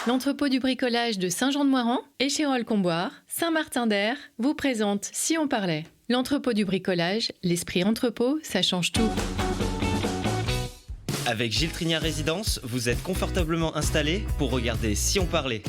L'entrepôt du bricolage de Saint-Jean-de-Moiran, Échirolles-Comboire, Saint-Martin-d'Air vous présente Si on parlait. L'entrepôt du bricolage, l'esprit entrepôt, ça change tout. Avec Gilles Trignard Résidence, vous êtes confortablement installé pour regarder Si on parlait.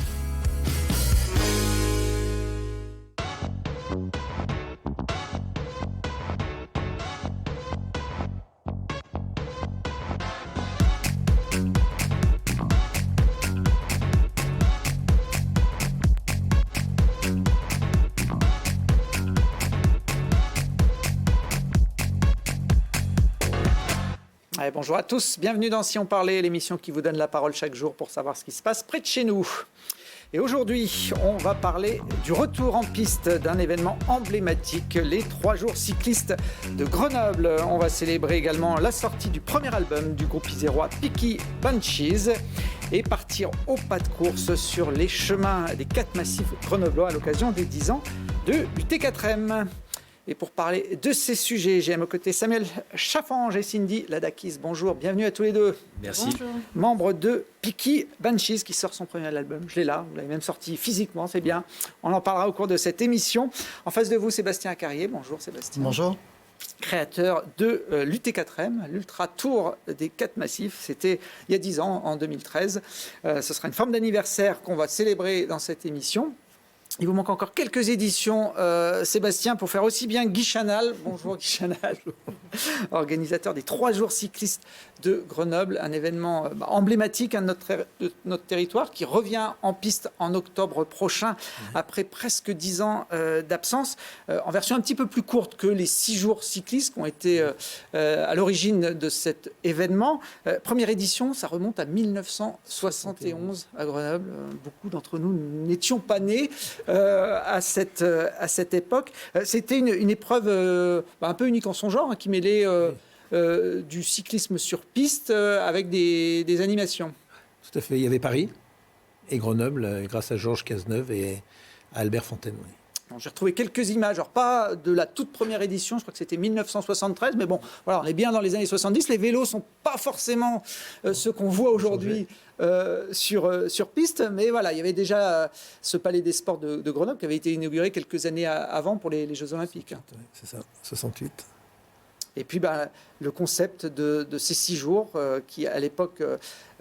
Allez, bonjour à tous, bienvenue dans Si on parlait, l'émission qui vous donne la parole chaque jour pour savoir ce qui se passe près de chez nous. Et aujourd'hui, on va parler du retour en piste d'un événement emblématique, les 3 jours cyclistes de Grenoble. On va célébrer également la sortie du premier album du groupe isérois Picky Bunches et partir au pas de course sur les chemins des 4 massifs grenoblois à l'occasion des 10 ans de l'UT4M. Et pour parler de ces sujets, j'ai à mes côtés Samuel Chaffange et Cindy Ladakis. Bonjour, bienvenue à tous les deux. Merci. Bonjour. Membre de Picky Bunches qui sort son premier album. Je l'ai là, vous l'avez même sorti physiquement, c'est bien. On en parlera au cours de cette émission. En face de vous, Sébastien Carrier. Bonjour Sébastien. Bonjour. Créateur de l'UT4M, l'Ultra Tour des 4 massifs. C'était il y a 10 ans, en 2013. Ce sera une forme d'anniversaire qu'on va célébrer dans cette émission. Il vous manque encore quelques éditions, Sébastien, pour faire aussi bien Guy Chanal. Bonjour Guy Chanal, organisateur des 3 jours cyclistes de Grenoble, un événement emblématique de notre territoire qui revient en piste en octobre prochain, après presque 10 ans d'absence, en version un petit peu plus courte que les 6 jours cyclistes qui ont été à l'origine de cet événement. Première édition, ça remonte à 1971 à Grenoble. Beaucoup d'entre nous n'étions pas nés. À cette époque. C'était une épreuve un peu unique en son genre, qui mêlait du cyclisme sur piste avec des animations. Tout à fait. Il y avait Paris et Grenoble, grâce à Georges Cazeneuve et à Albert Fontaine. Oui. J'ai retrouvé quelques images, alors pas de la toute première édition, je crois que c'était 1973, mais bon, voilà, on est bien dans les années 70. Les vélos ne sont pas forcément ceux qu'on voit aujourd'hui sur piste, mais voilà, il y avait déjà ce palais des sports de Grenoble qui avait été inauguré quelques années avant pour les Jeux Olympiques. Ouais, c'est ça, 68. Et puis le concept de ces 6 jours qui, à l'époque,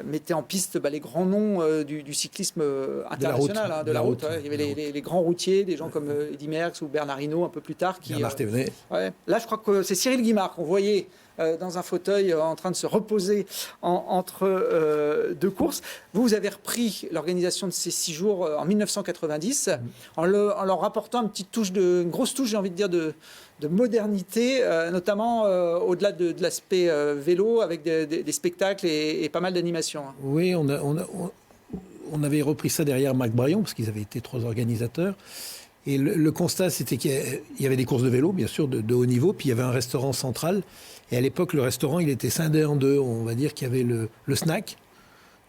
mettait en piste les grands noms du cyclisme international, de la route. Il y avait les grands routiers, des gens comme Eddy Merckx ou Bernard Hinault un peu plus tard. Bernard Thévenet. Là, je crois que c'est Cyril Guimard qu'on voyait dans un fauteuil en train de se reposer entre 2 courses. Vous avez repris l'organisation de ces 6 jours en 1990 en leur rapportant une grosse touche, j'ai envie de dire, de modernité, notamment au-delà de l'aspect vélo, avec des spectacles et pas mal d'animations. Oui, on avait repris ça derrière Marc Braillon, parce qu'ils avaient été 3 organisateurs. Et le constat, c'était qu'il y avait des courses de vélo, bien sûr, de haut niveau, puis il y avait un restaurant central. Et à l'époque, le restaurant, il était scindé en 2. On va dire qu'il y avait le snack,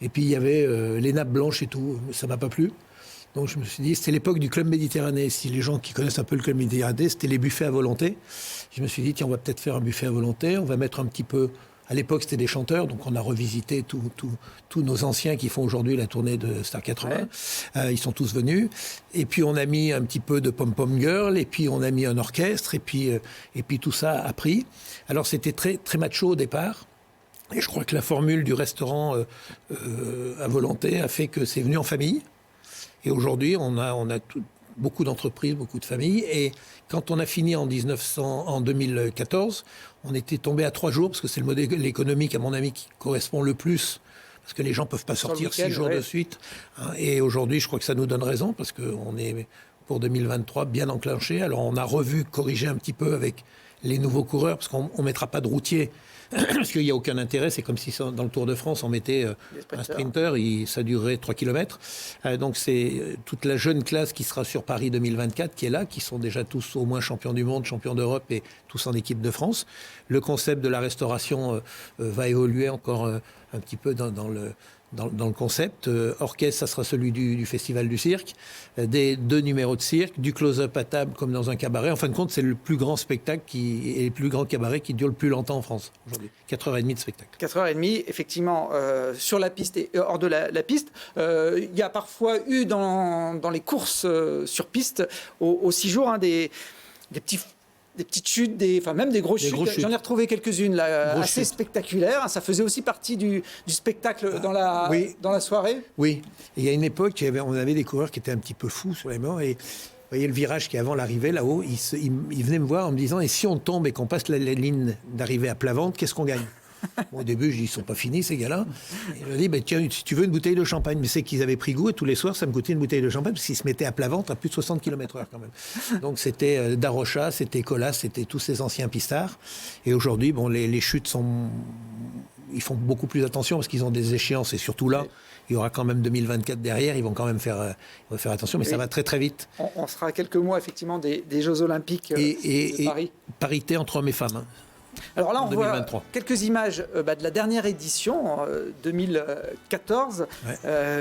et puis il y avait les nappes blanches et tout. Ça m'a pas plu. Donc je me suis dit, c'était l'époque du Club Méditerranée. Si les gens qui connaissent un peu le Club Méditerranée, c'était les buffets à volonté. Je me suis dit, tiens, on va peut-être faire un buffet à volonté. On va mettre un petit peu... À l'époque, c'était des chanteurs, donc on a revisité tous nos anciens qui font aujourd'hui la tournée de Star 80. Ouais. Ils sont tous venus. Et puis on a mis un petit peu de pom-pom girl, et puis on a mis un orchestre, et puis tout ça a pris. Alors c'était très, très macho au départ. Et je crois que la formule du restaurant à volonté a fait que c'est venu en famille. Et aujourd'hui, on a beaucoup d'entreprises, beaucoup de familles. Et quand on a fini en 2014, on était tombé à 3 jours, parce que c'est le modèle économique, à mon avis, qui correspond le plus, parce que les gens ne peuvent pas sortir 6 jours de suite. Et aujourd'hui, je crois que ça nous donne raison, parce qu'on est, pour 2023, bien enclenché. Alors, on a corrigé un petit peu avec les nouveaux coureurs, parce qu'on ne mettra pas de routier, parce qu'il n'y a aucun intérêt. C'est comme si dans le Tour de France, on mettait un sprinter, ça durerait 3 km. Donc c'est toute la jeune classe qui sera sur Paris 2024 qui est là, qui sont déjà tous au moins champions du monde, champions d'Europe et tous en équipe de France. Le concept de la restauration va évoluer encore un petit peu dans dans le concept. Orchestre, ça sera celui du Festival du Cirque. 2 numéros de cirque, du close-up à table comme dans un cabaret. En fin de compte, c'est le plus grand spectacle et le plus grand cabaret qui dure le plus longtemps en France aujourd'hui. 4h30 de spectacle. 4h30, effectivement, sur la piste et hors de la piste. Il y a parfois eu dans les courses sur piste aux 6 jours des petites chutes, même des grosses chutes. J'en ai retrouvé quelques-unes là, assez spectaculaires. Ça faisait aussi partie du spectacle dans la soirée. Oui, et il y a une époque, on avait des coureurs qui étaient un petit peu fous sur les morts. Et vous voyez le virage qui est avant l'arrivée, là-haut, ils venaient me voir en me disant « Et si on tombe et qu'on passe la ligne d'arrivée à plat ventre, qu'est-ce qu'on gagne ?» Bon, au début, je dis, ils ne sont pas finis, ces gars-là. Et je leur dis, tiens, si tu veux une bouteille de champagne. Mais c'est qu'ils avaient pris goût et tous les soirs, ça me coûtait une bouteille de champagne parce qu'ils se mettaient à plat ventre à plus de 60 km/h quand même. Donc c'était Darocha, c'était Colas, c'était tous ces anciens pistards. Et aujourd'hui, bon, les chutes ils font beaucoup plus attention parce qu'ils ont des échéances. Et surtout là, il y aura quand même 2024 derrière. Ils vont quand même faire attention, mais ça va très très vite. On sera à quelques mois, effectivement, des Jeux Olympiques de Paris. Et parité entre hommes et femmes. Hein. Alors là, on 2023. voit quelques images de la dernière édition, 2014,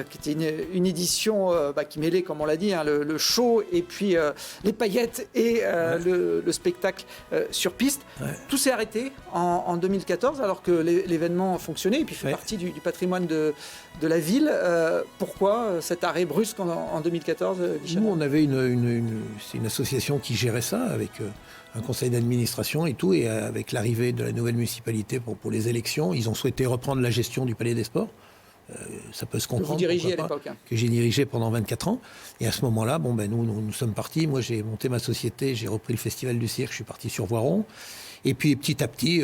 qui était une édition qui mêlait, comme on l'a dit, le show et puis les paillettes et le spectacle sur piste. Ouais. Tout s'est arrêté en 2014 alors que l'événement fonctionnait et puis fait partie du patrimoine de la ville. Pourquoi cet arrêt brusque en 2014, Guichard ? Nous, on avait c'est une association qui gérait ça avec un conseil d'administration et tout, et avec l'arrivée de la nouvelle municipalité pour les élections, ils ont souhaité reprendre la gestion du Palais des Sports. Ça peut se comprendre. Que vous dirigiez à l'époque. Que j'ai dirigé pendant 24 ans. Et à ce moment-là, nous sommes partis. Moi, j'ai monté ma société, j'ai repris le Festival du Cirque, je suis parti sur Voiron. Et puis, petit à petit,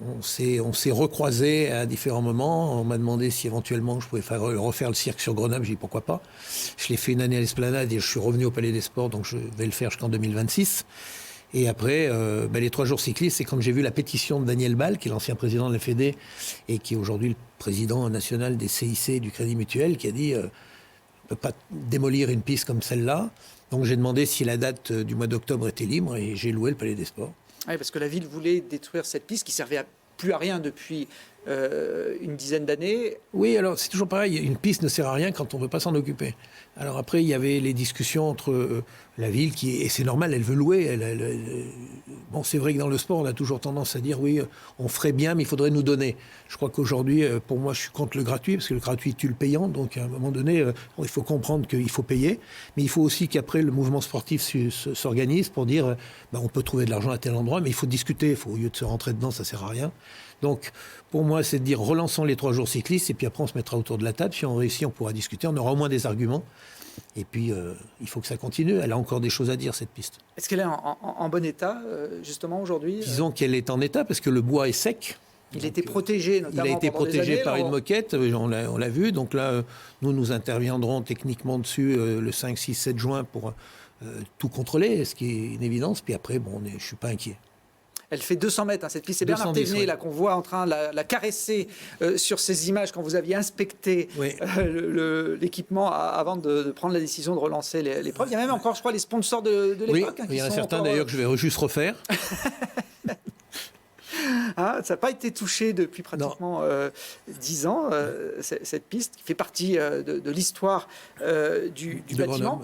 on s'est recroisés à différents moments. On m'a demandé si éventuellement je pouvais refaire le cirque sur Grenoble. J'ai dit pourquoi pas. Je l'ai fait une année à l'Esplanade et je suis revenu au Palais des Sports, donc je vais le faire jusqu'en 2026. Et après, les 3 jours cyclistes, c'est quand j'ai vu la pétition de Daniel Ball, qui est l'ancien président de la Fédé et qui est aujourd'hui le président national des CIC et du Crédit Mutuel, qui a dit on ne peut pas démolir une piste comme celle-là. Donc j'ai demandé si la date du mois d'octobre était libre et j'ai loué le Palais des Sports. Oui, parce que la ville voulait détruire cette piste qui servait plus à rien depuis une dizaine d'années. Oui, alors c'est toujours pareil, une piste ne sert à rien quand on ne veut pas s'en occuper. Alors après, il y avait les discussions entre la ville, et c'est normal, elle veut louer. Bon, c'est vrai que dans le sport, on a toujours tendance à dire, oui, on ferait bien, mais il faudrait nous donner. Je crois qu'aujourd'hui, pour moi, je suis contre le gratuit, parce que le gratuit tue le payant. Donc, à un moment donné, il faut comprendre qu'il faut payer. Mais il faut aussi qu'après, le mouvement sportif s'organise pour dire, on peut trouver de l'argent à tel endroit, mais il faut discuter. Au lieu de se rentrer dedans, ça ne sert à rien. Donc, pour moi, c'est de dire, relançons les 3 jours cyclistes, et puis après, on se mettra autour de la table. Si on réussit, on pourra discuter. On aura au moins des arguments. Et puis, il faut que ça continue. Elle a encore des choses à dire, cette piste. Est-ce qu'elle est en bon état, justement, aujourd'hui ? Disons qu'elle est en état, parce que le bois est sec. Il a été protégé, notamment. Il a été protégé par une moquette, on l'a vu. Donc là, nous interviendrons techniquement dessus le 5, 6, 7 juin pour tout contrôler, ce qui est une évidence. Puis après, je ne suis pas inquiet. Elle fait 200 mètres, cette piste. C'est Bernard Thévenet là qu'on voit en train de la caresser sur ces images quand vous aviez inspecté l'équipement avant de prendre la décision de relancer l'épreuve. Il y a même encore, je crois, les sponsors de l'époque. Oui, il y en a certains d'ailleurs que je vais juste refaire. Ça n'a pas été touché depuis pratiquement 10 ans, cette piste qui fait partie de l'histoire du bâtiment.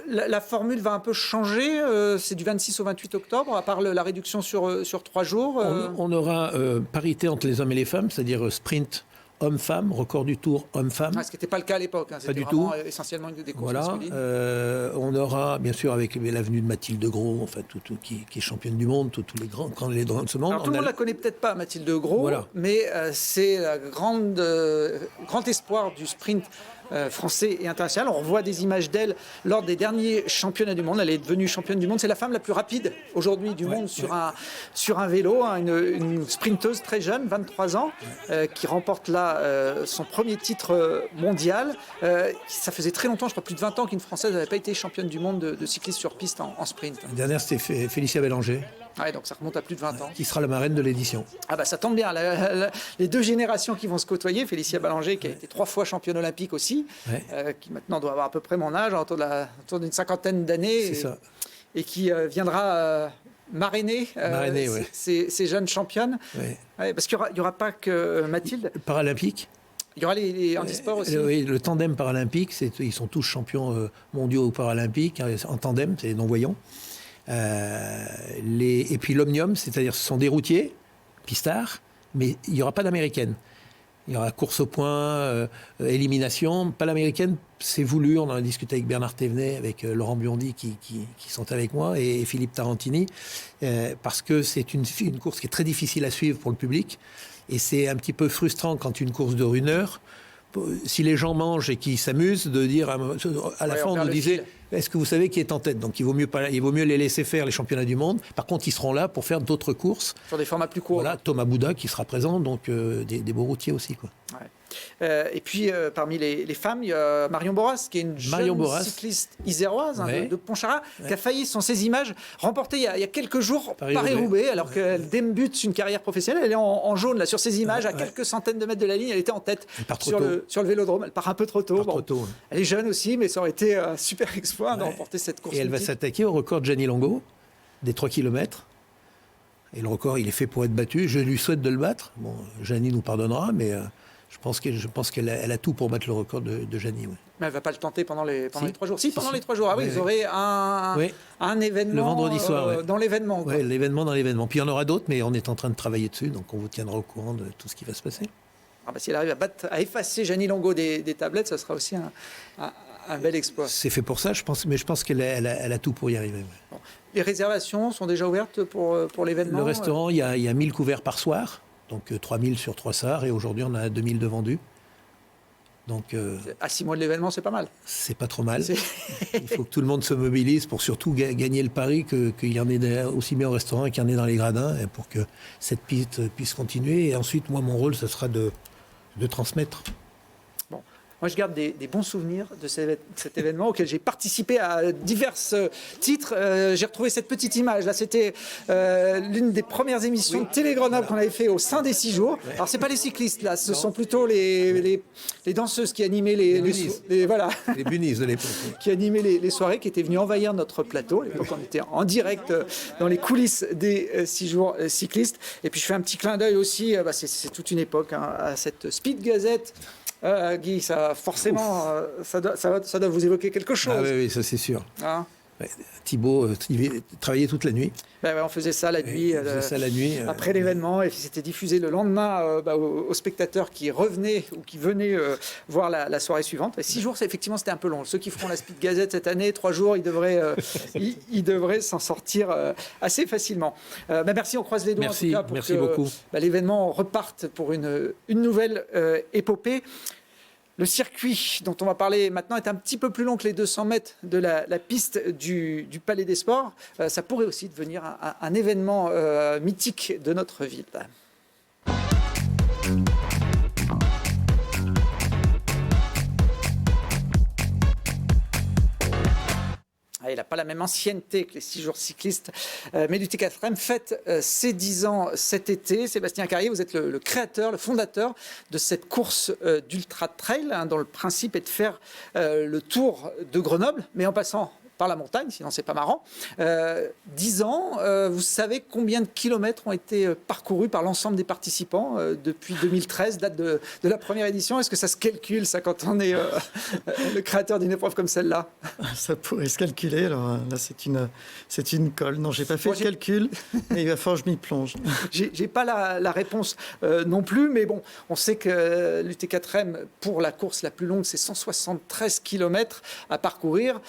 La formule va un peu changer, c'est du 26 au 28 octobre, à part la réduction sur 3 jours. On aura parité entre les hommes et les femmes, c'est-à-dire sprint homme-femme, record du tour homme-femme. Ce qui n'était pas le cas à l'époque. Pas du tout. Essentiellement des courses voilà. masculines. On aura, bien sûr, avec l'avenue de Mathilde Gros, enfin, qui est championne du monde, tous les grands de ce monde. Alors, tout le monde ne la connaît peut-être pas, Mathilde Gros, mais c'est le grand espoir du sprint français et international. On revoit des images d'elle lors des derniers championnats du monde. Elle est devenue championne du monde. C'est la femme la plus rapide aujourd'hui du monde sur un vélo, une sprinteuse très jeune, 23 ans, qui remporte là son premier titre mondial. Ça faisait très longtemps, je crois plus de 20 ans, qu'une Française n'avait pas été championne du monde de cyclisme sur piste en sprint. La dernière, c'était Félicia Bélanger. Donc ça remonte à plus de 20 ans. Qui sera la marraine de l'édition. Ça tombe bien. Les 2 générations qui vont se côtoyer. Félicia Bélanger, qui a été 3 fois championne olympique aussi, qui maintenant doit avoir à peu près mon âge, autour d'une 50aine d'années. C'est ça. Et qui viendra marrainer Ouais. ces jeunes championnes. Ouais. Ouais, parce qu'il n'y aura pas que Mathilde. Paralympique. Il y aura les handisports aussi. Oui, le tandem paralympique, ils sont tous champions mondiaux paralympiques en tandem, c'est les non-voyants. Et puis l'omnium, c'est-à-dire ce sont des routiers, pistards, mais il n'y aura pas d'américaine. Il y aura course au point, élimination. Pas l'américaine, c'est voulu. On en a discuté avec Bernard Thévenet, avec Laurent Biondi qui sont avec moi, et Philippe Tarantini, parce que c'est une course qui est très difficile à suivre pour le public. Et c'est un petit peu frustrant quand une course dure 1 heure. Si les gens mangent et qu'ils s'amusent, de dire à la fin, on nous disait, est-ce que vous savez qui est en tête? Donc il vaut mieux les laisser faire les championnats du monde. Par contre, ils seront là pour faire d'autres courses. Sur des formats plus courts. Voilà, Thomas Bouda qui sera présent, donc des beaux routiers aussi, quoi. Ouais. Et puis, parmi les femmes, il y a Marion Boras, qui est une jeune cycliste iséroise de Pontcharra, qui a failli, sont ces images, remporter il y a quelques jours Paris-Roubaix, alors qu'elle débute une carrière professionnelle. Elle est en jaune, là, sur ces images, à quelques centaines de mètres de la ligne. Elle était en tête sur le vélodrome. Elle part un peu trop tôt. Elle est jeune aussi, mais ça aurait été un super exploit de remporter cette course. Et elle va s'attaquer au record de Gianni Longo, des 3 km. Et le record, il est fait pour être battu. Je lui souhaite de le battre. Bon, Gianni nous pardonnera, mais... Je pense qu'elle a tout pour battre le record de Gianni. Oui. Mais elle ne va pas le tenter pendant les 3 jours. Si, pendant les 3 jours. Ah oui, ils auraient un événement. Le vendredi soir. Dans l'événement. Oui, l'événement dans l'événement. Puis il y en aura d'autres, mais on est en train de travailler dessus. Donc on vous tiendra au courant de tout ce qui va se passer. Si elle arrive à effacer Gianni Longo des tablettes, ça sera aussi un bel exploit. C'est fait pour ça, je pense qu'elle a tout pour y arriver. Ouais. Bon. Les réservations sont déjà ouvertes pour l'événement. Le restaurant, il y a 1000 couverts par soir. Donc 3000 sur 3 SAR, et aujourd'hui on a 2000 de vendus. Donc, à 6 mois de l'événement, c'est pas mal. C'est pas trop mal. Il faut que tout le monde se mobilise pour surtout gagner le pari, qu'il y en ait aussi bien au restaurant qu'il y en ait dans les gradins, et pour que cette piste puisse continuer. Et ensuite, moi, mon rôle, ce sera de transmettre. Moi, je garde des bons souvenirs de cet événement auquel j'ai participé à divers titres. J'ai retrouvé cette petite image. Là, c'était l'une des premières émissions de Télé Grenoble qu'on avait fait au sein des 6 jours. Alors, c'est pas les cyclistes, là. Ce sont plutôt les danseuses qui animaient les bunnies de l'époque. Qui animaient les soirées, qui étaient venues envahir notre plateau. À l'époque, on était en direct dans les coulisses des 6 jours cyclistes. Et puis, je fais un petit clin d'œil aussi. C'est toute une époque à cette Speed Gazette. Guy, ça forcément, ça doit vous évoquer quelque chose. Ah oui, ça c'est sûr. Hein? Thibaut travaillait toute la nuit. On faisait ça la nuit, après l'événement, et puis c'était diffusé le lendemain aux spectateurs qui revenaient ou qui venaient voir la soirée suivante. Et 6 jours, effectivement, c'était un peu long. Ceux qui feront la Speed Gazette cette année, 3 jours, ils devraient s'en sortir assez facilement. Merci, on croise les doigts en tout cas pour merci beaucoup. L'événement reparte pour une nouvelle épopée. Le circuit dont on va parler maintenant est un petit peu plus long que les 200 mètres de la piste du Palais des Sports. Ça pourrait aussi devenir un événement mythique de notre ville. Il n'a pas la même ancienneté que les 6 jours cyclistes, mais l'UT4M fête ses 10 ans cet été. Sébastien Carrier, vous êtes le créateur, le fondateur de cette course d'ultra trail, dont le principe est de faire le tour de Grenoble, mais en passant par la montagne, sinon c'est pas marrant. 10 ans, vous savez combien de kilomètres ont été parcourus par l'ensemble des participants depuis 2013, date de la première édition. Est-ce que ça se calcule, ça, quand on est le créateur d'une épreuve comme celle-là? Ça pourrait se calculer. Alors là, c'est une colle. Non, j'ai pas fait le calcul, mais il va falloir que je m'y plonge. J'ai pas la réponse non plus, mais bon, on sait que l'UT4M, pour la course la plus longue, c'est 173 km à parcourir.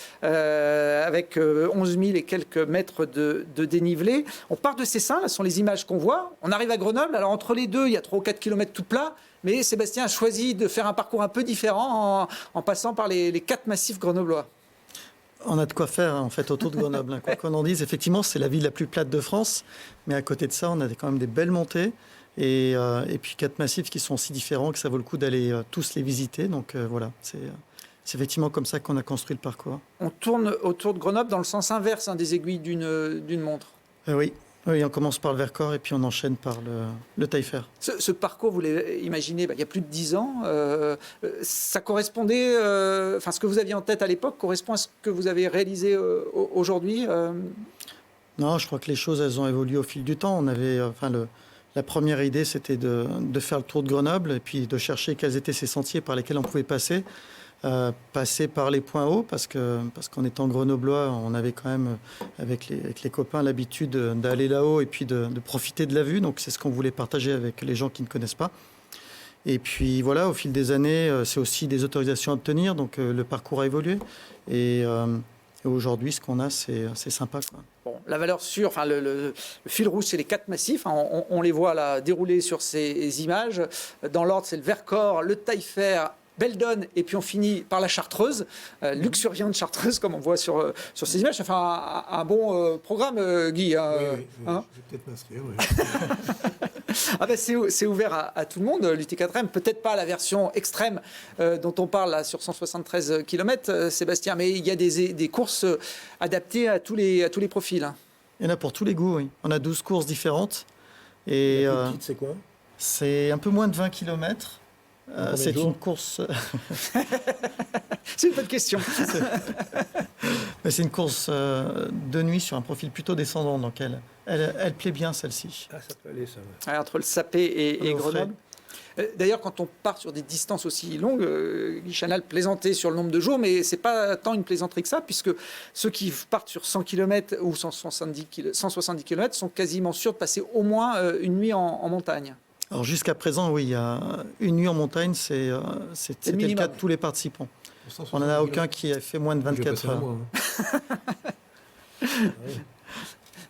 Avec 11 000 et quelques mètres de dénivelé. On part de Cessin, là ce sont les images qu'on voit. On arrive à Grenoble, alors entre les deux, il y a 3 ou 4 km tout plat, mais Sébastien a choisi de faire un parcours un peu différent en passant par les 4 massifs grenoblois. On a de quoi faire, en fait, autour de Grenoble. Quoi qu'on en dise, effectivement, c'est la ville la plus plate de France, mais à côté de ça, on a quand même des belles montées. Et puis 4 massifs qui sont si différents que ça vaut le coup d'aller tous les visiter. Donc voilà, c'est effectivement comme ça qu'on a construit le parcours. On tourne autour de Grenoble dans le sens inverse des aiguilles d'une montre. Oui, on commence par le Vercors et puis on enchaîne par le Taillefer. Ce parcours, vous l'avez imaginé il y a plus de 10 ans. Ça correspondait, ce que vous aviez en tête à l'époque correspond à ce que vous avez réalisé aujourd'hui Non, je crois que les choses, elles ont évolué au fil du temps. On avait, la première idée, c'était de faire le tour de Grenoble et puis de chercher quels étaient ces sentiers par lesquels on pouvait passer. Passer par les points hauts, parce qu'en étant grenoblois, on avait quand même, avec les copains, l'habitude d'aller là-haut et puis de profiter de la vue. Donc c'est ce qu'on voulait partager avec les gens qui ne connaissent pas. Et puis voilà, au fil des années, c'est aussi des autorisations à obtenir. Donc le parcours a évolué. Et aujourd'hui, ce qu'on a, c'est sympa, quoi. Bon, la valeur sûre, enfin le fil rouge, c'est les 4 massifs. Hein, on les voit là dérouler sur ces images. Dans l'ordre, c'est le Vercors, le Taillefer, Beldon, et puis on finit par la Chartreuse, luxuriante Chartreuse, comme on voit sur ces images. Ça fait un bon programme, Guy. Hein, oui, hein, je vais peut-être m'inscrire. Oui. Ah ben c'est ouvert à tout le monde, l'UT4M. Peut-être pas la version extrême dont on parle là, sur 173 km, Sébastien, mais il y a des courses adaptées à tous les profils. Hein. Il y en a pour tous les goûts, oui. On a 12 courses différentes. Et La plus petite, c'est quoi? c'est un peu moins de 20 km. C'est une course. C'est une bonne question. Mais c'est une course de nuit sur un profil plutôt descendant, donc elle plaît bien, celle-ci. Ah, ça peut aller, ça. Ouais. Entre le Sapé et Au frais. Grenoble. D'ailleurs, quand on part sur des distances aussi longues, Guy Chanal plaisantait sur le nombre de jours, mais c'est pas tant une plaisanterie que ça, puisque ceux qui partent sur 100 km ou 170 km sont quasiment sûrs de passer au moins une nuit en montagne. Alors jusqu'à présent, oui, il y a une nuit en montagne, c'était le cas de tous les participants. On n'en a aucun qui a fait moins de 24 heures.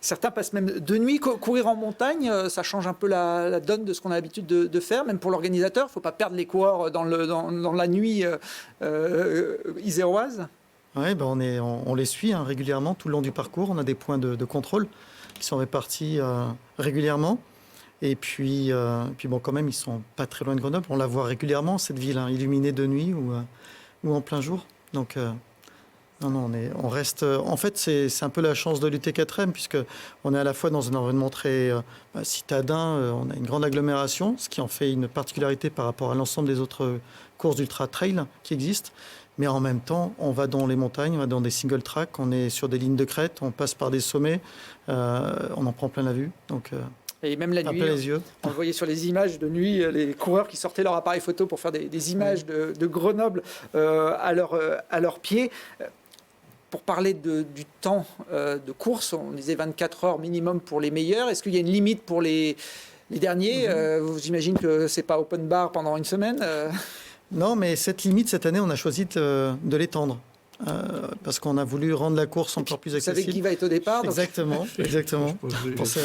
Certains passent même 2 nuits. Courir en montagne, ça change un peu la donne de ce qu'on a l'habitude de faire, même pour l'organisateur. Il ne faut pas perdre les coureurs dans la nuit iséroise. Oui, on les suit régulièrement tout le long du parcours. On a des points de contrôle qui sont répartis régulièrement. Et puis bon, quand même, ils sont pas très loin de Grenoble. On la voit régulièrement, cette ville, illuminée de nuit ou en plein jour. Donc, on reste... En fait, c'est un peu la chance de l'UT4M, puisqu'on est à la fois dans un environnement très citadin, on a une grande agglomération, ce qui en fait une particularité par rapport à l'ensemble des autres courses d'ultra-trail qui existent. Mais en même temps, on va dans les montagnes, on va dans des single tracks, on est sur des lignes de crête, on passe par des sommets, on en prend plein la vue. Donc... Et même la nuit, les yeux. On le voyait sur les images de nuit, les coureurs qui sortaient leur appareil photo pour faire des images de Grenoble à leurs pieds. Pour parler du temps de course, on disait 24 heures minimum pour les meilleurs. Est-ce qu'il y a une limite pour les derniers? J'imagine que ce n'est pas open bar pendant une semaine. Non, mais cette limite, cette année, on a choisi de l'étendre. Parce qu'on a voulu rendre la course encore plus accessible. Vous savez qui va être au départ, donc... Exactement. Pour ça,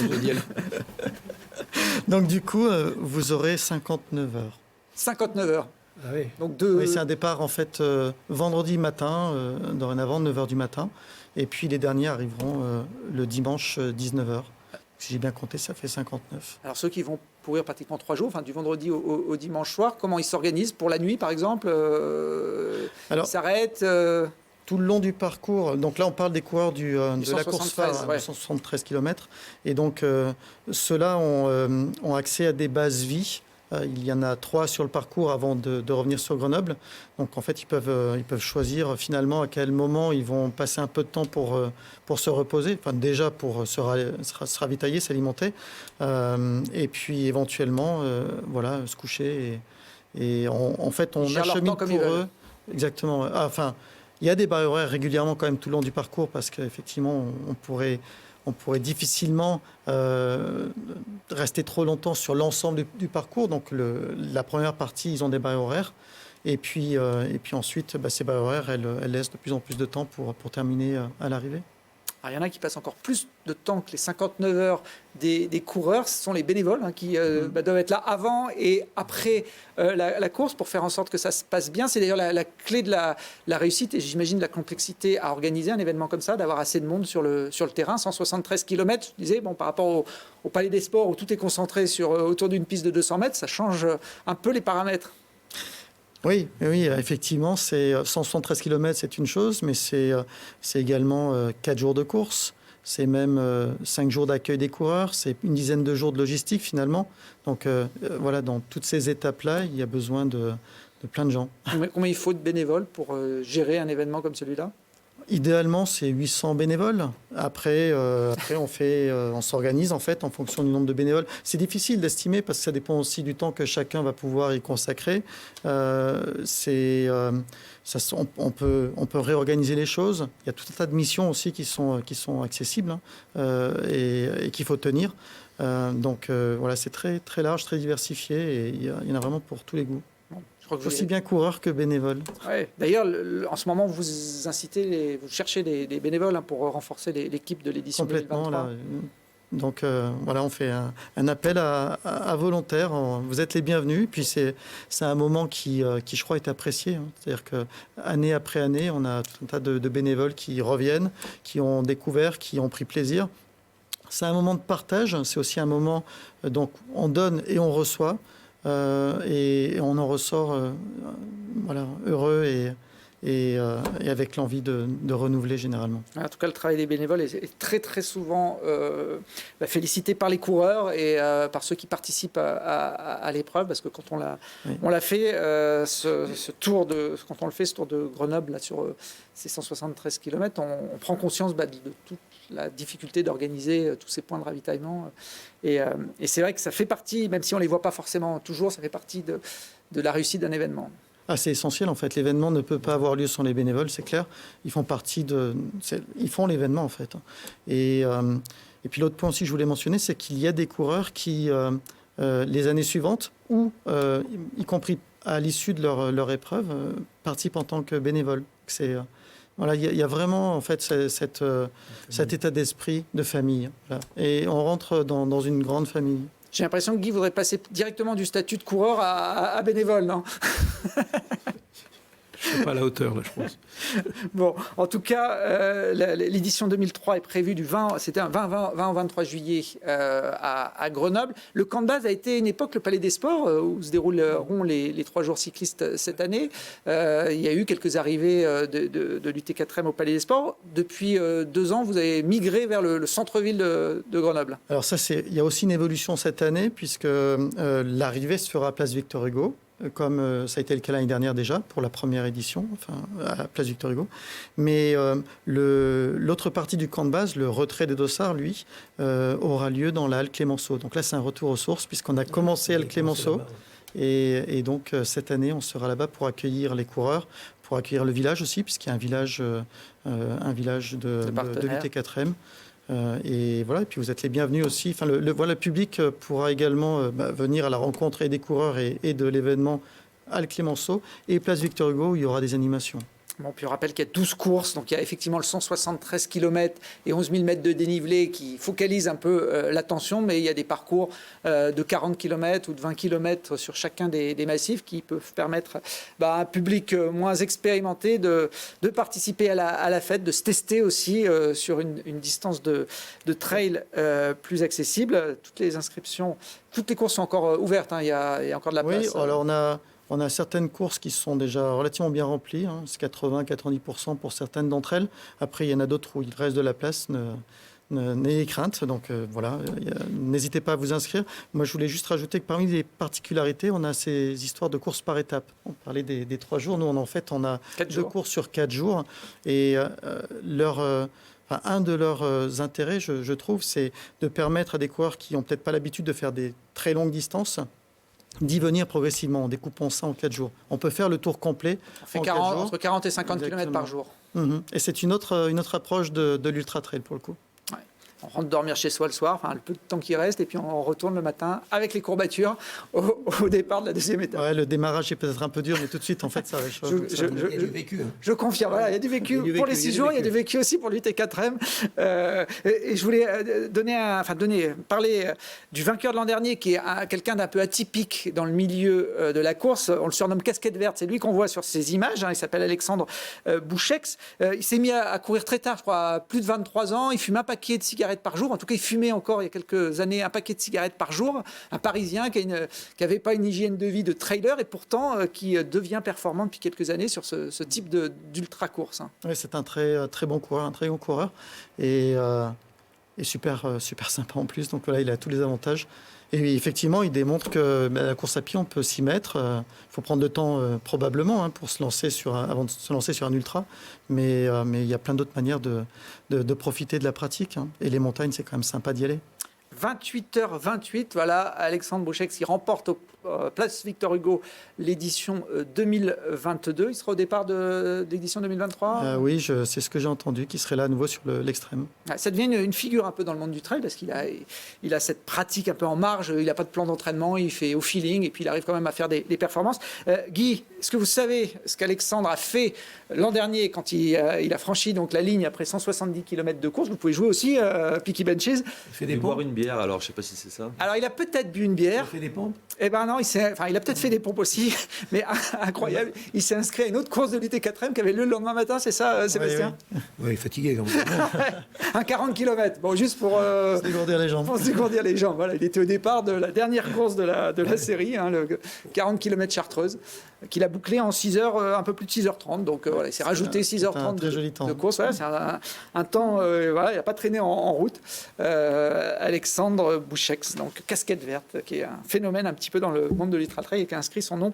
donc du coup, vous aurez 59 heures. 59 heures. Ah oui. Donc oui, c'est un départ en fait vendredi matin, dorénavant 9h du matin. Et puis les derniers arriveront le dimanche 19h. Si j'ai bien compté, ça fait 59. Alors ceux qui vont courir pratiquement 3 jours, enfin du vendredi au dimanche soir, comment ils s'organisent pour la nuit par exemple? Ils s'arrêtent tout le long du parcours. Donc là, on parle des coureurs de la course phare, ouais. 173 km. Et donc, ceux-là ont accès à des bases vie. Il y en a 3 sur le parcours avant de revenir sur Grenoble. Donc, en fait, ils peuvent choisir finalement à quel moment ils vont passer un peu de temps pour se reposer. Enfin, déjà pour se ravitailler, s'alimenter. Et puis, éventuellement, se coucher. Et en fait, on achemine pour eux. Exactement. Enfin... Il y a des barrières horaires régulièrement quand même tout le long du parcours parce qu'effectivement, on pourrait difficilement rester trop longtemps sur l'ensemble du parcours. Donc la première partie, ils ont des barrières horaires. Et puis ensuite, ces barrières horaires, elles laissent de plus en plus de temps pour terminer à l'arrivée. Alors, il y en a qui passent encore plus de temps que les 59 heures des coureurs. Ce sont les bénévoles qui doivent être là avant et après la course pour faire en sorte que ça se passe bien. C'est d'ailleurs la clé de la réussite et j'imagine de la complexité à organiser un événement comme ça, d'avoir assez de monde sur le terrain. 173 km, je disais, par rapport au Palais des Sports où tout est concentré autour d'une piste de 200 mètres, ça change un peu les paramètres. Oui, effectivement, c'est 173 km, c'est une chose, mais c'est également 4 jours de course, c'est même 5 jours d'accueil des coureurs, c'est une dizaine de jours de logistique finalement. Donc dans toutes ces étapes-là, il y a besoin de plein de gens. Combien il faut de bénévoles pour gérer un événement comme celui-là? Idéalement, c'est 800 bénévoles. Après, on s'organise en fait en fonction du nombre de bénévoles. C'est difficile d'estimer parce que ça dépend aussi du temps que chacun va pouvoir y consacrer. On peut réorganiser les choses. Il y a tout un tas de missions aussi qui sont accessibles et qu'il faut tenir. Voilà, c'est très, très large, très diversifié et il y en a vraiment pour tous les goûts. Aussi bien coureurs que bénévoles. Ouais. D'ailleurs, en ce moment, vous cherchez des bénévoles pour renforcer l'équipe de l'édition 2023. Là. Donc voilà, on fait un appel à volontaires. Vous êtes les bienvenus. Puis c'est un moment qui, je crois, est apprécié. C'est-à-dire qu'année après année, on a tout un tas de bénévoles qui reviennent, qui ont découvert, qui ont pris plaisir. C'est un moment de partage. C'est aussi un moment, donc on donne et on reçoit. Et on en ressort heureux et avec l'envie de renouveler généralement. En tout cas, le travail des bénévoles est très très souvent félicité par les coureurs et par ceux qui participent à l'épreuve, parce que quand on l'a fait, ce tour de Grenoble là, sur ces 173 km, on prend conscience de toute la difficulté d'organiser tous ces points de ravitaillement. Et c'est vrai que ça fait partie, même si on ne les voit pas forcément toujours, ça fait partie de la réussite d'un événement. C'est essentiel en fait. L'événement ne peut pas avoir lieu sans les bénévoles, c'est clair. Ils font l'événement en fait. Et puis l'autre point aussi que je voulais mentionner, c'est qu'il y a des coureurs qui, les années suivantes, ou y compris à l'issue de leur épreuve, participent en tant que bénévoles. Voilà, il y a vraiment en fait cet état d'esprit de famille. Voilà. Et on rentre dans une grande famille. J'ai l'impression que Guy voudrait passer directement du statut de coureur à bénévole, non? Je ne suis pas à la hauteur, là, je pense. Bon, en tout cas, l'édition 2003 est prévue c'était un 20 au 23 juillet à Grenoble. Le camp de base a été une époque le Palais des Sports, où se dérouleront les 3 jours cyclistes cette année. Il y a eu quelques arrivées de l'UT4M au Palais des Sports. Depuis 2 ans, vous avez migré vers le centre-ville de Grenoble. Alors il y a aussi une évolution cette année, puisque l'arrivée se fera à Place Victor Hugo, comme ça a été le cas l'année dernière déjà pour la première édition, à Place Victor Hugo. Mais l'autre partie du camp de base, le retrait des dossards, lui, aura lieu dans la halle Clémenceau. Donc là, c'est un retour aux sources puisqu'on a commencé à la Clémenceau. Et donc cette année, on sera là-bas pour accueillir les coureurs, pour accueillir le village aussi, puisqu'il y a un village de l'UT4M. Et voilà, et puis vous êtes les bienvenus aussi. Le public pourra également venir à la rencontre et des coureurs et de l'événement à Clémenceau et Place Victor Hugo où il y aura des animations. Bon, puis on rappelle qu'il y a 12 courses, donc il y a effectivement le 173 km et 11 000 mètres de dénivelé qui focalisent un peu l'attention, mais il y a des parcours de 40 km ou de 20 km sur chacun des massifs qui peuvent permettre à un public moins expérimenté de participer à la fête, de se tester aussi sur une distance de trail plus accessible. Toutes les courses sont encore ouvertes, hein, il y a encore de la place. Oui, alors on a certaines courses qui sont déjà relativement bien remplies, c'est 80-90% pour certaines d'entre elles. Après, il y en a d'autres où il reste de la place, n'ayez crainte. Donc voilà, n'hésitez pas à vous inscrire. Moi, je voulais juste rajouter que parmi les particularités, on a ces histoires de courses par étapes. On parlait des 3 jours. Nous, on a 2 courses sur 4 jours. Et un de leurs intérêts, je trouve, c'est de permettre à des coureurs qui n'ont peut-être pas l'habitude de faire des très longues distances d'y venir progressivement en découpant ça en 4 jours. On peut faire le tour complet on fait entre 40 et 50 km par jour. Et c'est une autre approche de l'ultra-trail pour le coup. Ouais. On rentre dormir chez soi le soir, le peu de temps qui reste, et puis on retourne le matin avec les courbatures au départ de la deuxième étape. Ouais, le démarrage est peut-être un peu dur, mais tout de suite, en fait, ça réchauffe. Il y a du vécu. Je confirme, il y a du vécu pour les 6 jours, il y a du vécu aussi pour l'UT4M. Et je voulais parler du vainqueur de l'an dernier, qui est quelqu'un d'un peu atypique dans le milieu de la course. On le surnomme Casquette Verte, c'est lui qu'on voit sur ces images. Il s'appelle Alexandre Bouchex. Il s'est mis à courir très tard, je crois, à plus de 23 ans. Il fume un paquet de cigarettes par jour. En tout cas, il fumait encore il y a quelques années un paquet de cigarettes par jour. Un Parisien qui n'avait pas une hygiène de vie de trailer et pourtant qui devient performant depuis quelques années sur ce type d'ultra-course. Oui, c'est un très bon coureur, un très bon coureur. Et super sympa en plus. Donc voilà, il a tous les avantages. Et effectivement, il démontre que la course à pied, on peut s'y mettre. Il faut prendre le temps probablement pour se lancer avant de se lancer sur un ultra. Mais il y a plein d'autres manières de profiter de la pratique. Et les montagnes, c'est quand même sympa d'y aller. 28h28, voilà, Alexandre Bouchex qui remporte Place Victor Hugo l'édition 2022. Il sera au départ de l'édition 2023 Oui, c'est ce que j'ai entendu, qu'il serait là à nouveau sur l'extrême. Ça devient une figure un peu dans le monde du trail parce qu'il a cette pratique un peu en marge, il n'a pas de plan d'entraînement, il fait au feeling et puis il arrive quand même à faire des performances. Guy, est-ce que vous savez ce qu'Alexandre a fait l'an dernier quand il a franchi donc, la ligne après 170 km de course? Vous pouvez jouer aussi Peaky Benches. Il fait des boire une bière, alors je ne sais pas si c'est ça. Alors il a peut-être bu une bière. Il fait des pompes? Eh ben non, il a peut-être fait des pompes aussi, mais incroyable, il s'est inscrit à une autre course de l'UT4M qui avait lieu le lendemain matin, c'est ça, Sébastien? Oui, fatigué quand même. Un 40 km, bon, juste pour se dégourdir les jambes. Pour se dégourdir les jambes. Voilà, il était au départ de la dernière course de la série, le 40 km Chartreuse, qu'il a bouclé en 6h, un peu plus de 6h30. Donc voilà, il s'est rajouté 6h30 de course. Voilà, c'est un temps, voilà, il n'a pas traîné en route. Alexandre Bouchex, donc casquette verte, qui est un phénomène un petit peu dans le monde de l'ultra-trail et qui a inscrit son nom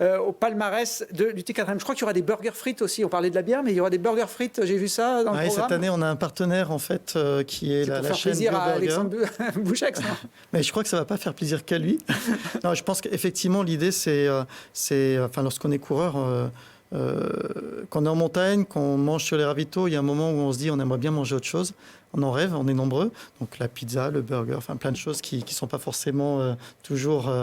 au palmarès de l'UT4M. Je crois qu'il y aura des burgers frites aussi. On parlait de la bière, mais il y aura des burgers frites. J'ai vu ça dans le programme. Cette année, on a un partenaire en fait qui est la chaîne plaisir à Burger. Alexandre Bouchex. Mais je crois que ça va pas faire plaisir qu'à lui. Non, je pense qu'effectivement l'idée c'est lorsqu'on est coureur. Quand on est en montagne, qu'on mange sur les ravitaux, il y a un moment où on se dit on aimerait bien manger autre chose. On en rêve, on est nombreux. Donc la pizza, le burger, enfin plein de choses qui ne sont pas forcément toujours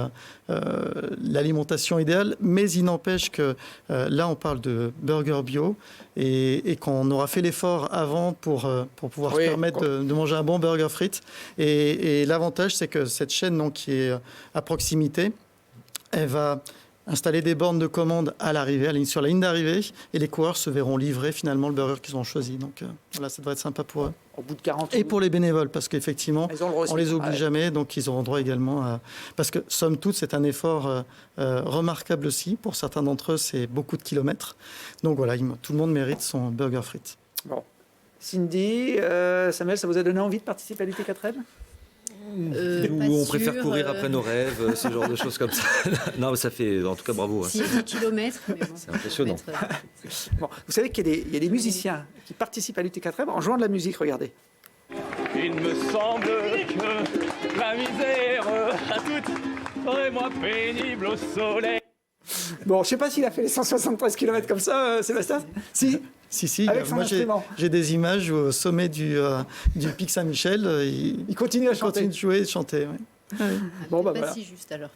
l'alimentation idéale. Mais il n'empêche que là, on parle de burger bio et qu'on aura fait l'effort avant pour pouvoir se permettre de manger un bon burger frites. Et l'avantage, c'est que cette chaîne donc, qui est à proximité, elle va installer des bornes de commande à l'arrivée, sur la ligne d'arrivée, et les coureurs se verront livrer finalement le burger qu'ils ont choisi. Donc voilà, ça devrait être sympa pour eux. Au bout de 40 et pour les bénévoles, parce qu'effectivement, on les oublie jamais, donc ils auront droit également à... Parce que, somme toute, c'est un effort remarquable aussi. Pour certains d'entre eux, c'est beaucoup de kilomètres. Donc voilà, tout le monde mérite son burger frites. Bon. Cindy, Samuel, ça vous a donné envie de participer à l'UT4M ? Où on préfère courir après nos rêves, ce genre de choses comme ça. Non, mais ça fait, en tout cas, bravo. 10 kilomètres, mais bon, c'est impressionnant. Bon, vous savez qu'il y a des musiciens qui participent à l'UT4M en jouant de la musique, regardez. Il me semble que la misère à toute serait moins pénible au soleil. Bon, je ne sais pas s'il a fait les 173 km comme ça, Sébastien. Si, avec son instrument. J'ai des images au sommet du Pic Saint-Michel. Il continue à chanter. Il continue de jouer et de chanter, oui. Bon, bah, pas si juste alors.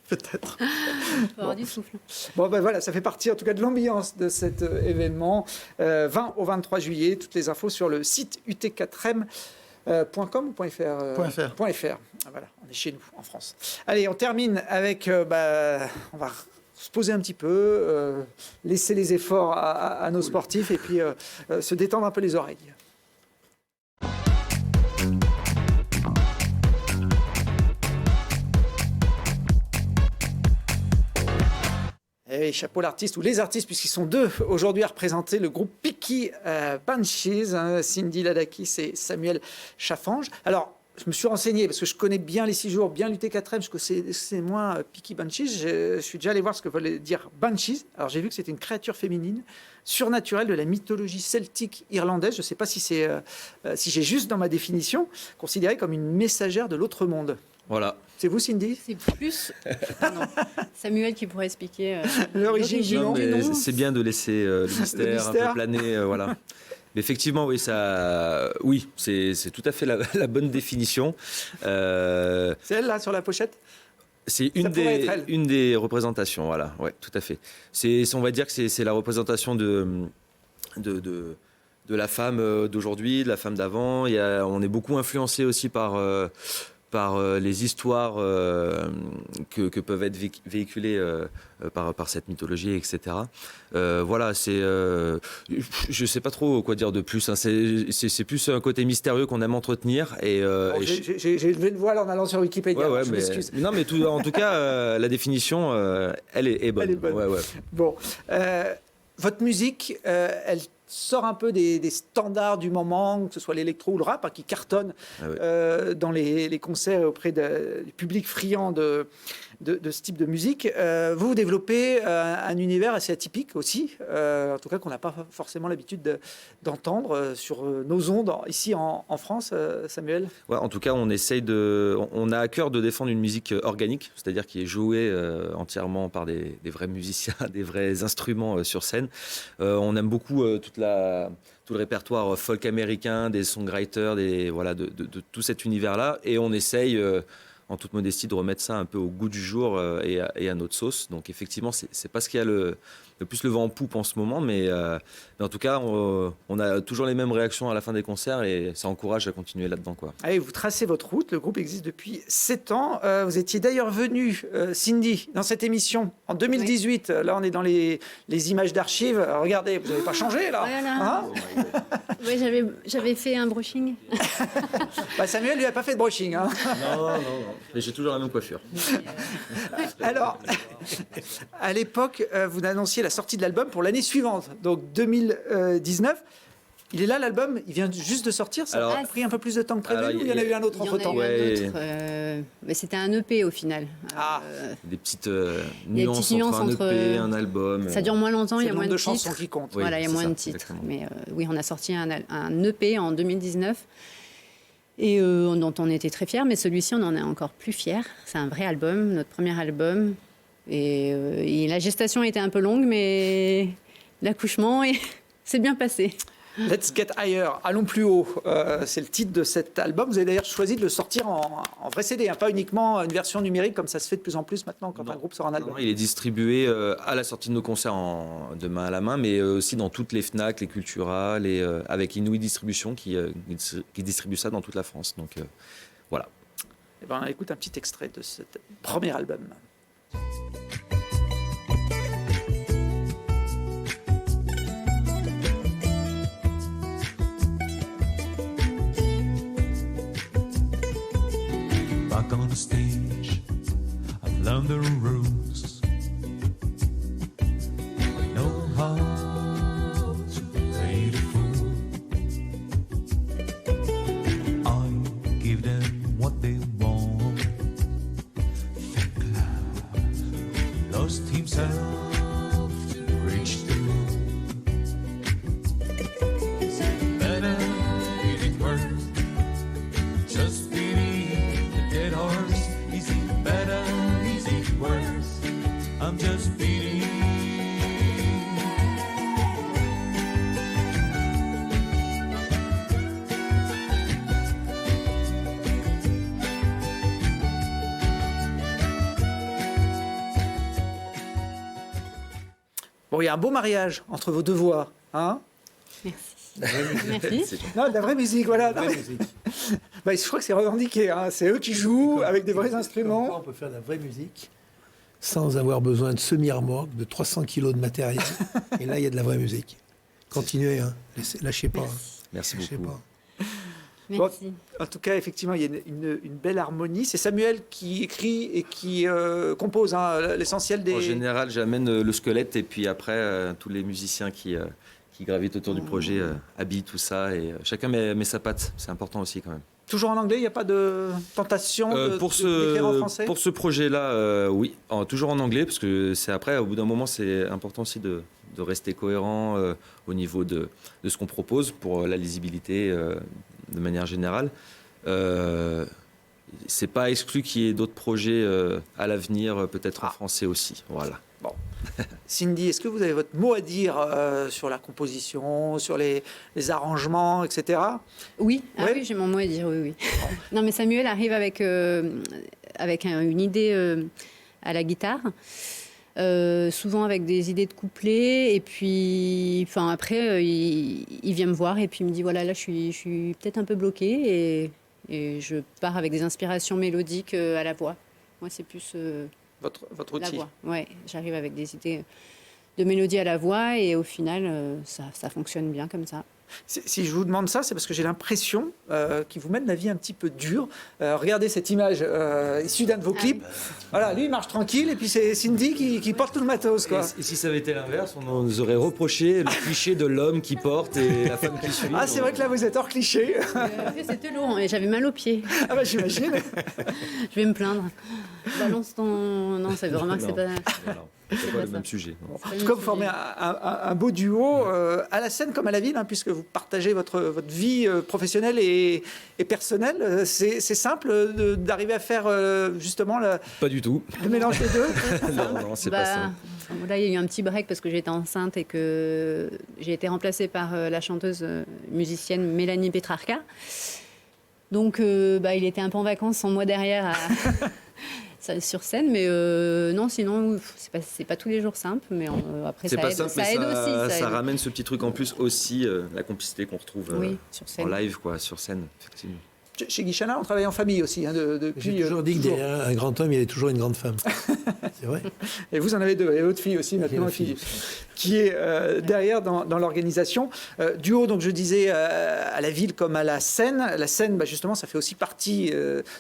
Peut-être. Il faut avoir du souffle. Bon, ben voilà, ça fait partie en tout cas de l'ambiance de cet événement. 20 au 23 juillet, toutes les infos sur le site ut4m.com ou .fr .fr. Voilà, on est chez nous, en France. Allez, on termine avec... on va se poser un petit peu, laisser les efforts à nos sportifs et puis se détendre un peu les oreilles. Et chapeau l'artiste ou les artistes, puisqu'ils sont deux aujourd'hui à représenter le groupe Peaky Benches, Cindy Ladakis et Samuel Chaffange. Alors, je me suis renseigné parce que je connais bien les 6 jours, bien l'UT4M, parce que c'est moins Peaky Benches. Je suis déjà allé voir ce que voulait dire Banshees. Alors, j'ai vu que c'était une créature féminine surnaturelle de la mythologie celtique irlandaise. Je ne sais pas si j'ai juste dans ma définition, considérée comme une messagère de l'autre monde. Voilà. C'est vous, Cindy ? C'est plus Samuel qui pourrait expliquer l'origine du nom. C'est bien de laisser le mystère un peu planer, voilà. Mais effectivement, oui, c'est tout à fait la bonne définition. C'est elle là sur la pochette ? C'est une des représentations, voilà. Ouais, tout à fait. On va dire que c'est la représentation de la femme d'aujourd'hui, de la femme d'avant. On est beaucoup influencé aussi par les histoires que peuvent être véhiculées par cette mythologie, etc. Voilà, je ne sais pas trop quoi dire de plus. Hein. C'est plus un côté mystérieux qu'on aime entretenir. J'ai levé le voile en allant sur Wikipédia. Ouais, je m'excuse. Non, mais en tout cas, la définition, elle est bonne. Elle est bonne. Ouais. Bon, votre musique, elle sort un peu des standards du moment, que ce soit l'électro ou le rap, qui cartonnent dans les concerts auprès du public friand de ce type de musique. Vous développez un univers assez atypique aussi, en tout cas qu'on n'a pas forcément l'habitude d'entendre sur nos ondes ici en France, Samuel. Ouais, en tout cas, on a à cœur de défendre une musique organique, c'est-à-dire qui est jouée entièrement par des vrais musiciens, des vrais instruments sur scène. On aime beaucoup tout le répertoire folk américain, des songwriters, de tout cet univers-là, et on essaye en toute modestie de remettre ça un peu au goût du jour et à notre sauce. Donc effectivement, c'est pas ce qu'il y a le plus le vent en poupe en ce moment, mais en tout cas, on a toujours les mêmes réactions à la fin des concerts et ça encourage à continuer là-dedans, quoi. Allez, vous tracez votre route, le groupe existe depuis 7 ans. Vous étiez d'ailleurs venu, Cindy, dans cette émission en 2018. Oui. Là, on est dans les images d'archives. Regardez, vous n'avez pas changé, là. Voilà. Hein? Oui, j'avais fait un brushing. Samuel, lui, n'a pas fait de brushing. Hein. Non. Mais j'ai toujours la même coiffure. Alors, à l'époque, vous annonciez la sortie de l'album pour l'année suivante, donc 2019. Il est là, l'album, il vient juste de sortir. Ça a pris un peu plus de temps que prévu, ou il y en a eu un autre entre-temps? Mais c'était un EP au final. Des petites nuances entre un EP et un album. Ça dure moins longtemps, il y a moins de chansons titres. qui comptent. Voilà, il y a moins de titres. Exactement. Mais oui, on a sorti un EP en 2019 et dont on était très fiers, mais celui-ci, on en est encore plus fiers. C'est un vrai album, notre premier album. Et la gestation a été un peu longue, mais l'accouchement s'est bien passé. Let's Get Higher, allons plus haut, c'est le titre de cet album. Vous avez d'ailleurs choisi de le sortir en vrai CD, pas uniquement une version numérique comme ça se fait de plus en plus maintenant quand un groupe sort un album. Non, il est distribué à la sortie de nos concerts de main à la main, mais aussi dans toutes les FNAC, les Cultura, avec Inouï Distribution qui distribue ça dans toute la France. Donc voilà. Et on écoute un petit extrait de ce premier album. Back on the stage, I've learned the rules. I know how to play the fool. I give them what they want. Think loud, lost himself to reach the moon. Is it better? Is it worse? Just dead horse, is it better, is it worse? I'm just beating. Bon, il y a un beau mariage entre vos deux voix, hein? Merci. Non, de la vraie musique, voilà. Je crois que c'est revendiqué, hein. C'est eux qui jouent avec des vrais instruments. On peut faire de la vraie musique sans avoir besoin de semi-remorque, de 300 kilos de matériel. Et là, il y a de la vraie musique. Continuez, hein. Lâchez pas. Merci beaucoup. Merci. Bon, en tout cas, effectivement, il y a une belle harmonie. C'est Samuel qui écrit et qui compose l'essentiel des... En général, j'amène le squelette et puis après, tous les musiciens qui gravitent autour du projet habillent tout ça et chacun met sa patte. C'est important aussi quand même. Toujours en anglais, il n'y a pas de tentation d'écrire en français? Pour ce projet-là, oui, toujours en anglais, parce que c'est après, au bout d'un moment, c'est important aussi de rester cohérent au niveau de ce qu'on propose pour la lisibilité de manière générale. C'est pas exclu qu'il y ait d'autres projets à l'avenir, peut-être en français aussi. Voilà. Bon. Cindy, est-ce que vous avez votre mot à dire sur la composition, sur les arrangements, etc.? Oui, oui, j'ai mon mot à dire, oui. Non, mais Samuel arrive avec une idée à la guitare, souvent avec des idées de couplets, et puis après, il vient me voir et puis il me dit, voilà, là, je suis peut-être un peu bloqué, et je pars avec des inspirations mélodiques à la voix. Moi, c'est plus... Votre outil. La voix, ouais. J'arrive avec des idées de mélodie à la voix et au final, ça fonctionne bien comme ça. Si je vous demande ça, c'est parce que j'ai l'impression qu'il vous mène la vie un petit peu dure. Regardez cette image issue d'un de vos clips. Voilà, lui il marche tranquille et puis c'est Cindy qui porte tout le matos, quoi. Et si ça avait été l'inverse, on nous aurait reproché le cliché de l'homme qui porte et la femme qui suit. Ah, c'est vrai que là vous êtes hors cliché. C'était lourd et j'avais mal aux pieds. Ah bah j'imagine. Je vais me plaindre. Balance ton... Non, ça veut remarquer que c'est pas... Voilà. C'est pas le même sujet. Bon, en tout cas, vous formez un beau duo à la scène comme à la ville, hein, puisque vous partagez votre vie professionnelle et personnelle. C'est simple d'arriver à faire justement pas du tout. Le mélange des deux. Non, c'est pas ça. Là, il y a eu un petit break parce que j'étais enceinte et que j'ai été remplacée par la chanteuse musicienne Mélanie Petrarca. Donc, il était un peu en vacances sans moi derrière sur scène, mais non, sinon, c'est pas tous les jours simple, mais après, ça aide, ça aide aussi. Ça ramène ce petit truc en plus aussi, la complicité qu'on retrouve sur scène. en live, quoi, sur scène, effectivement. Chez Guy Chana, on travaille en famille aussi. J'ai toujours dit que derrière un grand homme, il y avait toujours une grande femme. C'est vrai. Et vous en avez deux. Et votre fille aussi, maintenant, qui est derrière dans l'organisation. Duo, donc je disais, à la ville comme à la scène. La scène, justement, ça fait aussi partie,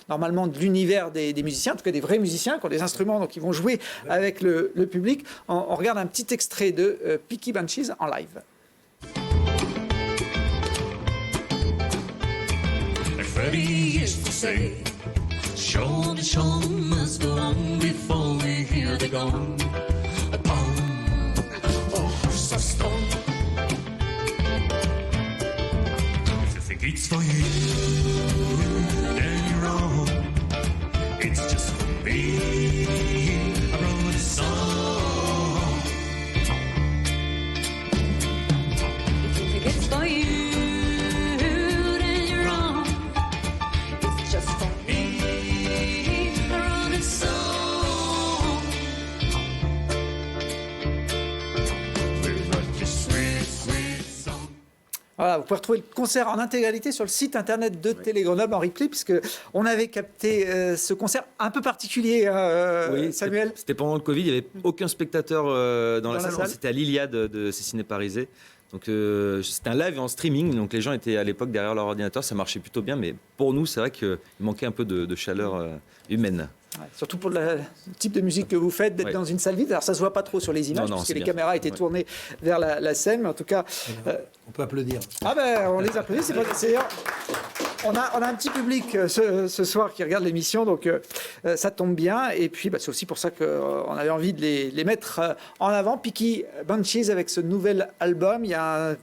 normalement, de l'univers des musiciens, en tout cas des vrais musiciens, qui ont des instruments, donc ils vont jouer avec le public. On regarde un petit extrait de Peaky Bunchies en live. Freddie used to say, show must go on before we hear the gong. A pound, a horse, a stone. If it gets for you, then you're wrong. It's just for me. I wrote a song. If it gets for you. Voilà, vous pouvez retrouver le concert en intégralité sur le site internet de Télé Grenoble en replay, puisque on avait capté ce concert un peu particulier, Samuel. C'était pendant le Covid, il n'y avait aucun spectateur dans la salle. C'était à l'Iliade de Céciné Parisé. Donc c'était un live en streaming, donc les gens étaient à l'époque derrière leur ordinateur, ça marchait plutôt bien, mais pour nous, c'est vrai qu'il manquait un peu de chaleur humaine. Ouais, surtout pour le type de musique que vous faites, d'être dans une salle vide. Alors ça se voit pas trop sur les images, parce que les caméras étaient tournées vers la scène, mais en tout cas... On peut applaudir. Ah ben, on les applaudit, c'est pas... On a un petit public ce soir qui regarde l'émission, donc ça tombe bien. Et puis, c'est aussi pour ça qu'on avait envie de les mettre en avant. Peaky Bunchies avec ce nouvel album. Il y a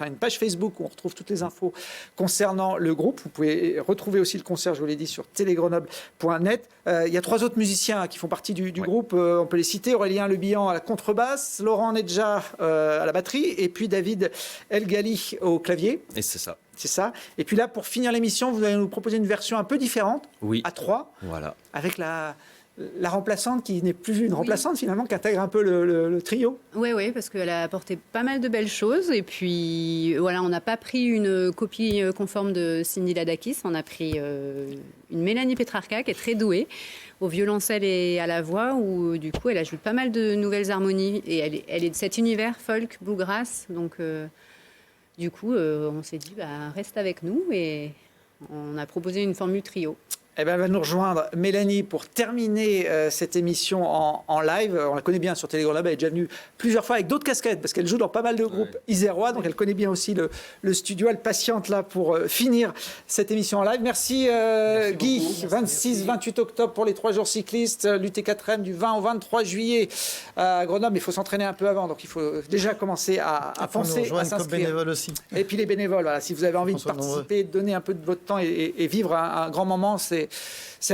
une page Facebook où on retrouve toutes les infos concernant le groupe. Vous pouvez retrouver aussi le concert, je vous l'ai dit, sur télégrenoble.net. Il y a 3 autres musiciens qui font partie du groupe. On peut les citer. Aurélien Lebihan à la contrebasse, Laurent Nedja à la batterie, et puis David Elgali au clavier. Et c'est ça. C'est ça. Et puis là, pour finir l'émission, vous allez nous proposer une version un peu différente, à 3, avec la remplaçante qui n'est plus une remplaçante finalement, qui intègre un peu le trio. Oui, parce qu'elle a apporté pas mal de belles choses. Et puis, voilà, on n'a pas pris une copie conforme de Cindy Ladakis. On a pris une Mélanie Petrarca qui est très douée au violoncelle et à la voix, où du coup, elle ajoute pas mal de nouvelles harmonies. Et elle est de cet univers folk, bluegrass. Donc... du coup, on s'est dit, reste avec nous, et on a proposé une formule trio. Eh bien, elle va nous rejoindre Mélanie pour terminer cette émission en live. On la connaît bien sur Télé Grenoble, elle est déjà venue plusieurs fois avec d'autres casquettes, parce qu'elle joue dans pas mal de groupes isérois, donc elle connaît bien aussi le studio. Elle patiente là pour finir cette émission en live. Merci Guy, 26-28 octobre pour les 3 jours cyclistes, l'UT4M du 20 au 23 juillet à Grenoble. Mais il faut s'entraîner un peu avant, donc il faut déjà commencer à penser à s'inscrire. Bénévoles aussi. Et puis les bénévoles, voilà, si vous avez envie de participer, donner un peu de votre temps et vivre un grand moment, c'est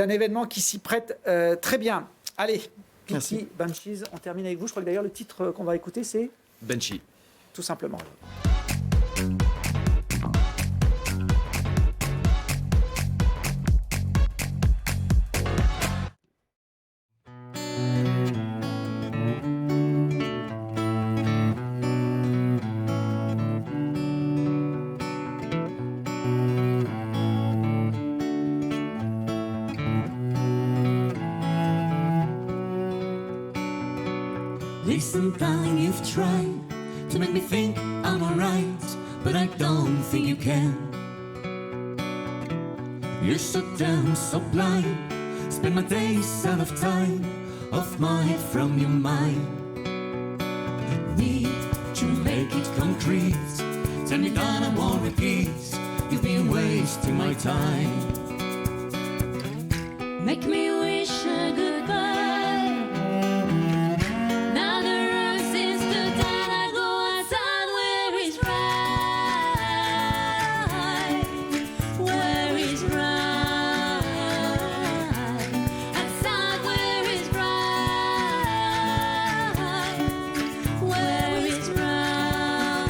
un événement qui s'y prête très bien. Allez, Peaky Bunchies, on termine avec vous. Je crois que d'ailleurs le titre qu'on va écouter, c'est Banshee. Tout simplement. Listen, darling, you've tried to make me think I'm alright, but I don't think you can. You're so damn, so blind. Spend my days out of time, off my head from your mind. Need to make it concrete. Tell me that I won't repeat. You've been wasting my time. Make me wish a goodbye. Now the rose is too tight. I go outside where it's right. Where it's right. Outside where it's right. Where it's right.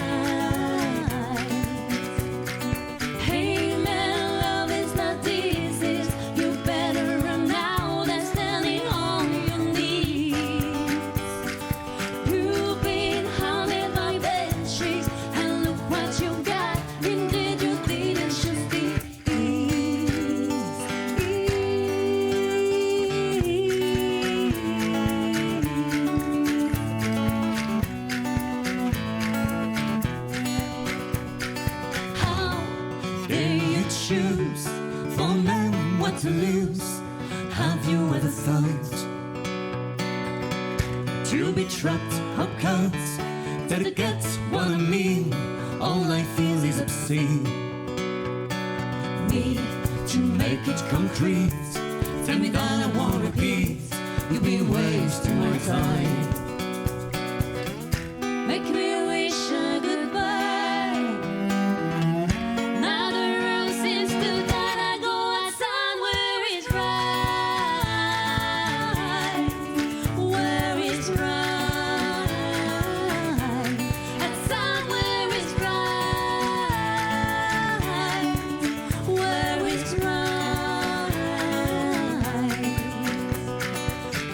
Hey man, love is not disease. You better run now than standing on your knees. You've been haunted by bed sheets, and look what you got. Indeed you didn't choose the How dare you choose for men what to lose? Have you ever thought to be trapped or cut? That it gets what I mean. All I feel is obscene. Need to make it concrete. Tell me that I won't repeat. You've been wasting my time. Make me wish a goodbye. Now the rose is too tight. I go outside where it's right. Where it's right. Outside where it's right. Where it's right.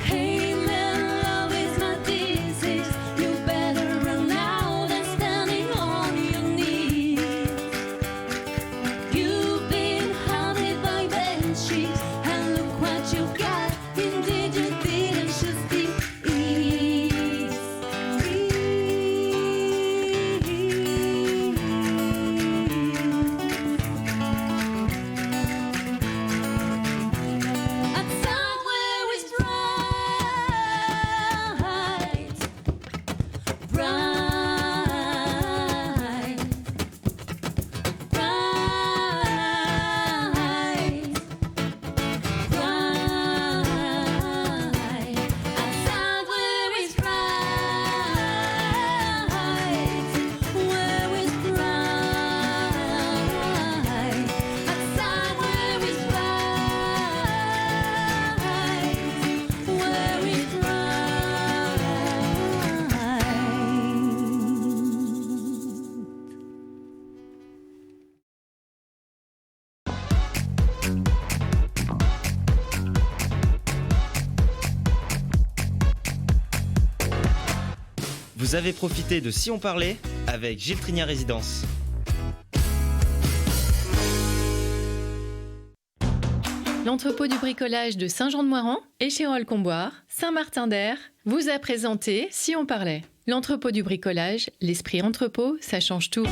Hey man, love is not disease. You better run now than standing on your knees. You've been haunted by bed sheets, and look what you got. Indeed you didn't choose the ease. Outside where it's right. Right. Right. Right. Outside where it's right. Where it's right. Outside where it's right. Where it's Vous avez profité de Si on parlait avec Gilles Trignan Résidence. L'entrepôt du bricolage de Saint-Jean-de-Moiran, Échirolles-Comboires, Saint-Martin-d'Air vous a présenté Si on parlait. L'entrepôt du bricolage, l'esprit entrepôt, ça change tout.